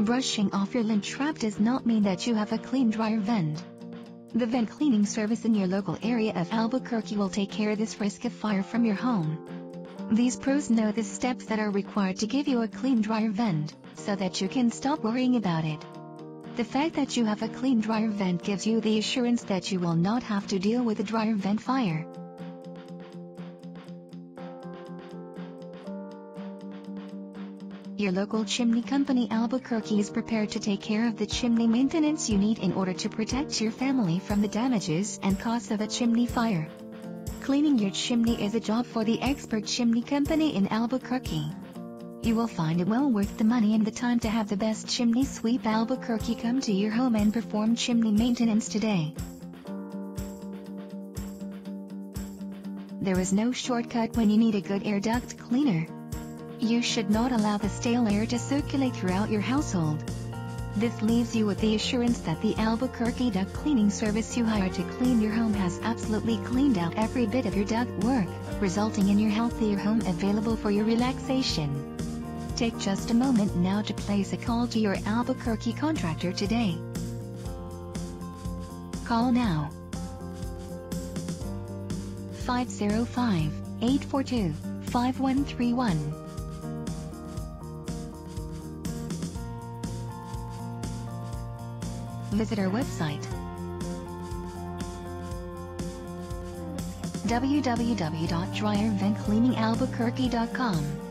Brushing off your lint trap does not mean that you have a clean dryer vent. The vent cleaning service in your local area of Albuquerque will take care of this risk of fire from your home. These pros know the steps that are required to give you a clean dryer vent, so that you can stop worrying about it. The fact that you have a clean dryer vent gives you the assurance that you will not have to deal with a dryer vent fire. Your local chimney company Albuquerque is prepared to take care of the chimney maintenance you need in order to protect your family from the damages and costs of a chimney fire. Cleaning your chimney is a job for the expert chimney company in Albuquerque. You will find it well worth the money and the time to have the best chimney sweep Albuquerque come to your home and perform chimney maintenance today. There is no shortcut when you need a good air duct cleaner. You should not allow the stale air to circulate throughout your household. This leaves you with the assurance that the Albuquerque duct cleaning service you hired to clean your home has absolutely cleaned out every bit of your duct work, resulting in your healthier home available for your relaxation. Take just a moment now to place a call to your Albuquerque contractor today. Call now. 505-842-5131. Visit our website www.dryerventcleaningalbuquerque.com.